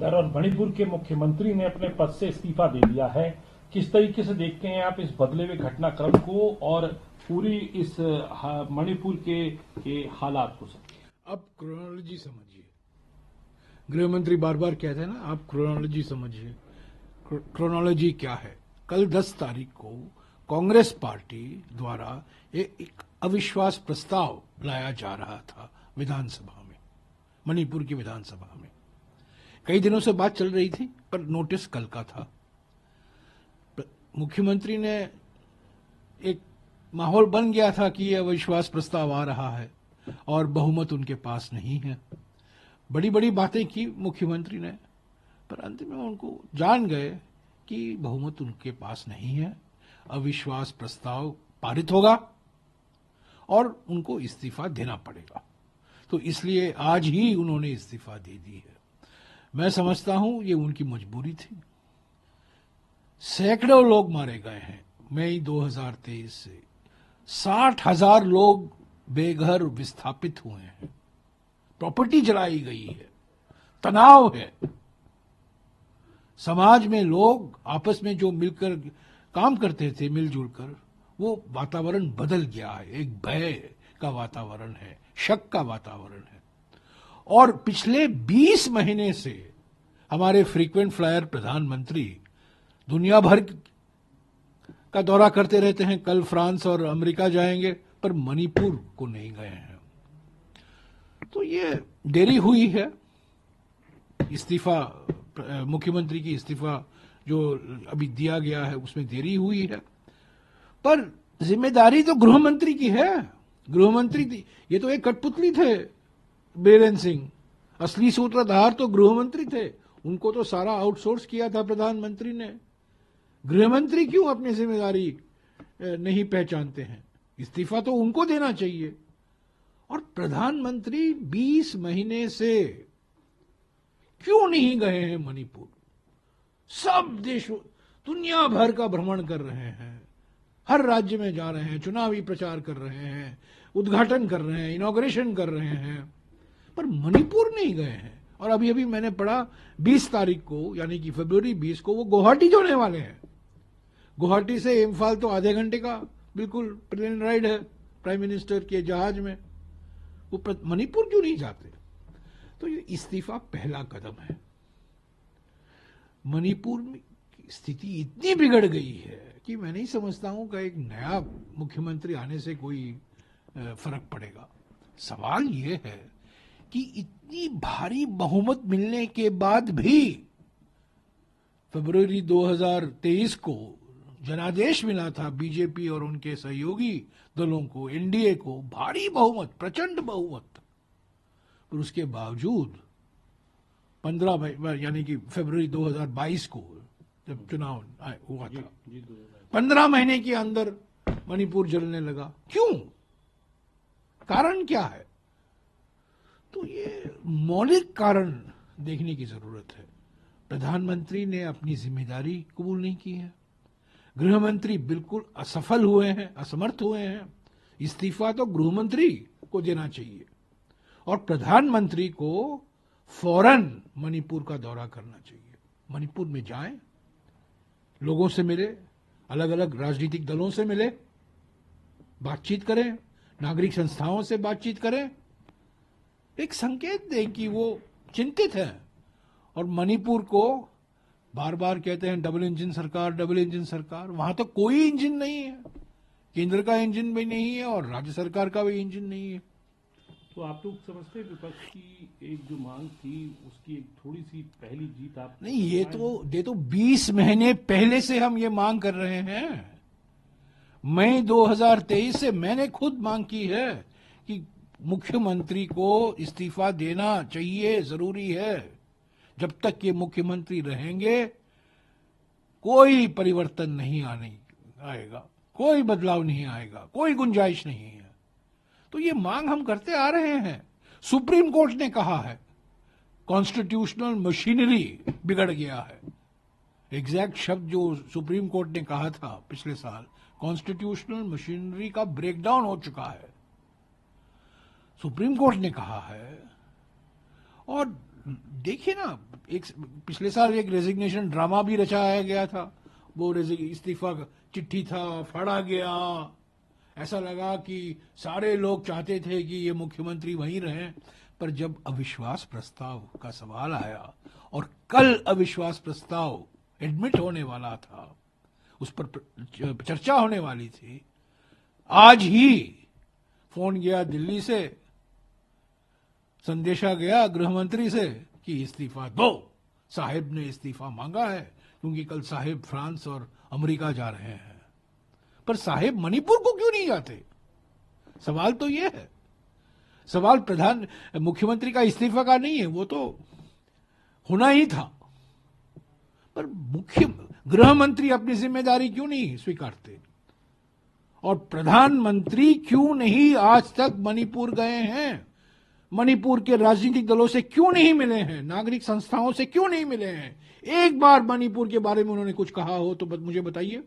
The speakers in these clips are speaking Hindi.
अंदर और मणिपुर के मुख्यमंत्री ने अपने पद से इस्तीफा दे दिया है। किस तरीके से देखते हैं आप इस बदले हुए घटनाक्रम को और पूरी इस मणिपुर के हालात को? अब क्रोनोलॉजी समझिए। गृहमंत्री बार बार कहते हैं ना, आप क्रोनोलॉजी समझिए। क्रोनोलॉजी क्या है? कल 10 तारीख को कांग्रेस पार्टी द्वारा एक अविश्वास प्रस्ताव लाया जा रहा था विधानसभा में, मणिपुर की विधानसभा में। कई दिनों से बात चल रही थी, पर नोटिस कल का था। मुख्यमंत्री ने एक माहौल बन गया था कि यह अविश्वास प्रस्ताव आ रहा है और बहुमत उनके पास नहीं है। बड़ी बड़ी बातें की मुख्यमंत्री ने, पर अंत में उनको जान गए कि बहुमत उनके पास नहीं है, अविश्वास प्रस्ताव पारित होगा और उनको इस्तीफा देना पड़ेगा। तो इसलिए आज ही उन्होंने इस्तीफा दे दी है। मैं समझता हूं ये उनकी मजबूरी थी। सैकड़ों लोग मारे गए हैं मई 2023 से, 60,000 लोग बेघर विस्थापित हुए हैं, प्रॉपर्टी जलाई गई है, तनाव है। समाज में लोग आपस में जो मिलकर काम करते थे मिलजुल कर, वो वातावरण बदल गया है। एक भय का वातावरण है, शक का वातावरण है। और पिछले 20 महीने से हमारे फ्रीक्वेंट फ्लायर प्रधानमंत्री दुनिया भर का दौरा करते रहते हैं। कल फ्रांस और अमेरिका जाएंगे, पर मणिपुर को नहीं गए हैं। तो ये देरी हुई है। इस्तीफा, मुख्यमंत्री की इस्तीफा जो अभी दिया गया है उसमें देरी हुई है, पर जिम्मेदारी तो गृह मंत्री की है। गृह मंत्री थी, ये तो एक कठपुतली थे बीरेन सिंह। असली सूत्रधार तो गृह मंत्री थे, उनको तो सारा आउटसोर्स किया था प्रधानमंत्री ने। गृह मंत्री क्यों अपनी जिम्मेदारी नहीं पहचानते हैं? इस्तीफा तो उनको देना चाहिए। और प्रधानमंत्री 20 महीने से क्यों नहीं गए हैं मणिपुर? सब देशों, दुनिया भर का भ्रमण कर रहे हैं, हर राज्य में जा रहे हैं, चुनावी प्रचार कर रहे हैं, उद्घाटन कर रहे हैं, इनॉग्रेशन कर रहे हैं, पर मणिपुर नहीं गए हैं। और अभी अभी मैंने पढ़ा 20 तारीख को, यानी कि फरवरी 20 को वो गुवाहाटी जाने वाले हैं। गुवाहाटी से इम्फाल तो आधे घंटे का बिल्कुल प्लेन राइड है प्राइम मिनिस्टर के जहाज में। वो मणिपुर क्यों नहीं जाते? तो ये इस्तीफा पहला कदम है। मणिपुर में स्थिति इतनी बिगड़ गई है कि मैं नहीं समझता हूं कि एक नया मुख्यमंत्री आने से कोई फर्क पड़ेगा। सवाल यह है कि इतनी भारी बहुमत मिलने के बाद भी फरवरी 2023 को जनादेश मिला था बीजेपी और उनके सहयोगी दलों को, एनडीए को, भारी बहुमत, प्रचंड बहुमत, पर उसके बावजूद 15 यानी कि फरवरी 2022 को जब चुनाव हुआ था, 15 महीने के अंदर मणिपुर जलने लगा। क्यों? कारण क्या है? तो ये मौलिक कारण देखने की जरूरत है। प्रधानमंत्री ने अपनी जिम्मेदारी कबूल नहीं की है। गृह मंत्री बिल्कुल असफल हुए हैं, असमर्थ हुए हैं। इस्तीफा तो गृह मंत्री को देना चाहिए और प्रधानमंत्री को फौरन मणिपुर का दौरा करना चाहिए। मणिपुर में जाएं, लोगों से मिले, अलग अलग राजनीतिक दलों से मिले, बातचीत करें, नागरिक संस्थाओं से बातचीत करें, एक संकेत दें कि वो चिंतित हैं। और मणिपुर को बार बार कहते हैं डबल इंजन सरकार, डबल इंजन सरकार। वहां तो कोई इंजन नहीं है, केंद्र का इंजन भी नहीं है और राज्य सरकार का भी इंजन नहीं है। तो आप लोग समझते हैं विपक्ष की एक जो मांग थी उसकी एक थोड़ी सी पहली जीत आप नहीं, ये तो 20 महीने पहले से हम ये मांग कर रहे हैं। मई 2023 से मैंने खुद मांग की है कि मुख्यमंत्री को इस्तीफा देना चाहिए, जरूरी है। जब तक ये मुख्यमंत्री रहेंगे कोई परिवर्तन नहीं आएगा, कोई बदलाव नहीं आएगा, कोई गुंजाइश नहीं है। तो ये मांग हम करते आ रहे हैं। सुप्रीम कोर्ट ने कहा है कॉन्स्टिट्यूशनल मशीनरी बिगड़ गया है। एग्जैक्ट शब्द जो सुप्रीम कोर्ट ने कहा था पिछले साल, कॉन्स्टिट्यूशनल मशीनरी का ब्रेकडाउन हो चुका है, सुप्रीम कोर्ट ने कहा है। और देखिए ना, एक पिछले साल एक रेजिग्नेशन ड्रामा भी रचाया गया था। वो इस्तीफा का चिट्ठी था, फाड़ा गया। ऐसा लगा कि सारे लोग चाहते थे कि ये मुख्यमंत्री वहीं रहें। पर जब अविश्वास प्रस्ताव का सवाल आया और कल अविश्वास प्रस्ताव एडमिट होने वाला था, उस पर चर्चा होने वाली थी, आज ही फोन गया दिल्ली से, संदेशा गया गृह मंत्री से कि इस्तीफा दो। साहिब ने इस्तीफा मांगा है क्योंकि कल साहिब फ्रांस और अमेरिका जा रहे हैं। पर साहिब मणिपुर को क्यों नहीं जाते? सवाल तो यह है। सवाल प्रधान मुख्यमंत्री का इस्तीफा का नहीं है, वो तो होना ही था। पर मुख्य गृह मंत्री अपनी जिम्मेदारी क्यों नहीं स्वीकारते? और प्रधानमंत्री क्यों नहीं आज तक मणिपुर गए हैं? मणिपुर के राजनीतिक दलों से क्यों नहीं मिले हैं? नागरिक संस्थाओं से क्यों नहीं मिले हैं? एक बार मणिपुर के बारे में उन्होंने कुछ कहा हो तो मुझे बताइए।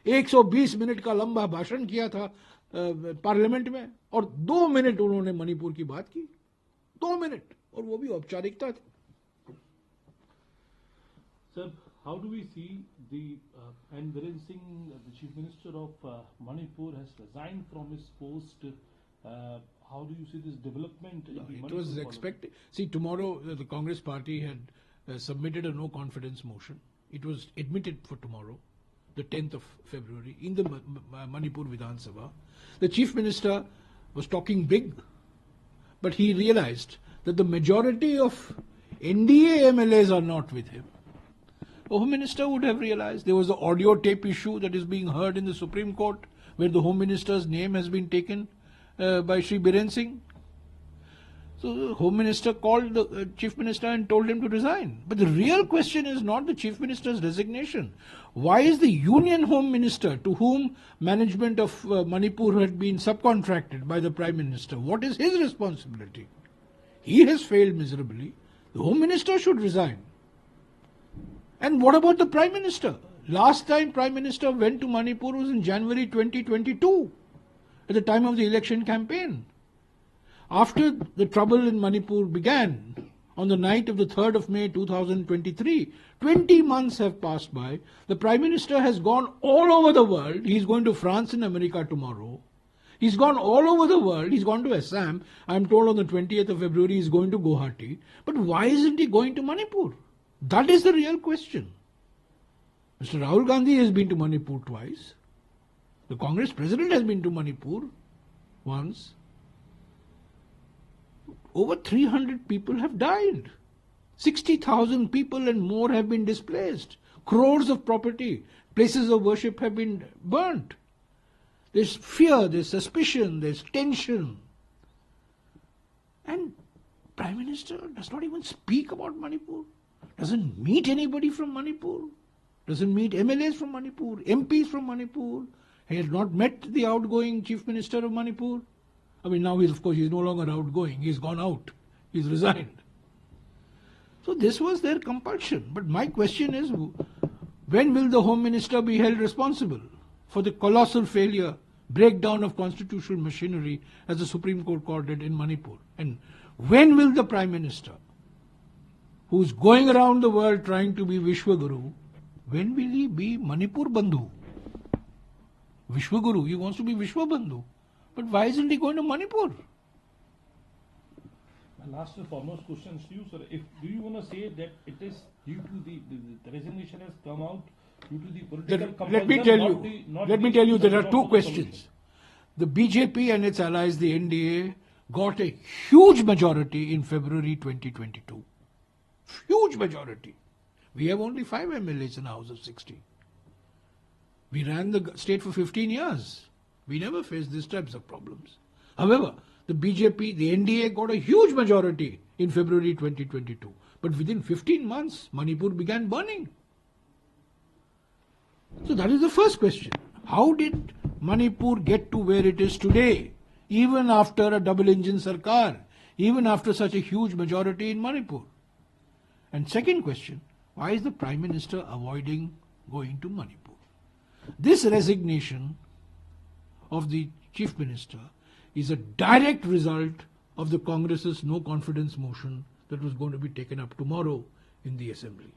120 मिनट का लंबा भाषण किया था पार्लियामेंट में और 2 मिनट उन्होंने मणिपुर की बात की। 2 मिनट, और वो भी औपचारिकता थी। Sir, how do we see and Biren Singh, the Chief Minister of Manipur, has resigned from his post. How do you see this development? In the It Manipur was politics? expected. See, tomorrow the Congress party had submitted a no confidence motion. It was admitted for tomorrow, the 10th of February, in the Manipur Vidhan Sabha. The Chief Minister was talking big, but he realized that the majority of NDA MLAs are not with him. The Home Minister would have realized. There was the audio tape issue that is being heard in the Supreme Court, where the Home Minister's name has been taken by Shri Biren Singh. So the Home Minister called the Chief Minister and told him to resign. But the real question is not the Chief Minister's resignation. Why is the Union Home Minister, to whom management of Manipur had been subcontracted by the Prime Minister, what is his responsibility? He has failed miserably. The Home Minister should resign. And what about the Prime Minister? Last time Prime Minister went to Manipur was in January 2022, at the time of the election campaign. After the trouble in Manipur began, on the night of the 3rd of May 2023, 20 months have passed by. The Prime Minister has gone all over the world. He's going to France and America tomorrow. He's gone all over the world. He's gone to Assam. I'm told on the 20th of February he's going to Guwahati. But why isn't he going to Manipur? That is the real question. Mr. Rahul Gandhi has been to Manipur twice. The Congress president has been to Manipur once. Over 300 people have died. 60,000 people and more have been displaced. Crores of property, places of worship have been burnt. There's fear, there's suspicion, there's tension. And Prime Minister does not even speak about Manipur. Doesn't meet anybody from Manipur. Doesn't meet MLAs from Manipur, MPs from Manipur. He has not met the outgoing Chief Minister of Manipur. I mean, now he's no longer outgoing. He's gone out. He's resigned. So this was their compulsion. But my question is, when will the Home Minister be held responsible for the colossal failure, breakdown of constitutional machinery as the Supreme Court called it in Manipur? And when will the Prime Minister, who's going around the world trying to be Vishwaguru, when will he be Manipur Bandhu? Vishwaguru, he wants to be Vishwabandhu. But why isn't he going to Manipur? My last and foremost question to you, sir. Do you want to say that it is due to the resignation has come out due to the political compulsion? Let me tell you, there are two questions. The BJP and its allies, the NDA, got a huge majority in February 2022. Huge majority. We have only 5 MLAs in the House of 60. We ran the state for 15 years. We never faced these types of problems. However, the BJP, the NDA got a huge majority in February 2022. But within 15 months, Manipur began burning. So that is the first question. How did Manipur get to where it is today, even after a double-engine Sarkar, even after such a huge majority in Manipur? And second question, why is the Prime Minister avoiding going to Manipur? This resignation of the Chief Minister is a direct result of the Congress's no confidence motion that was going to be taken up tomorrow in the assembly.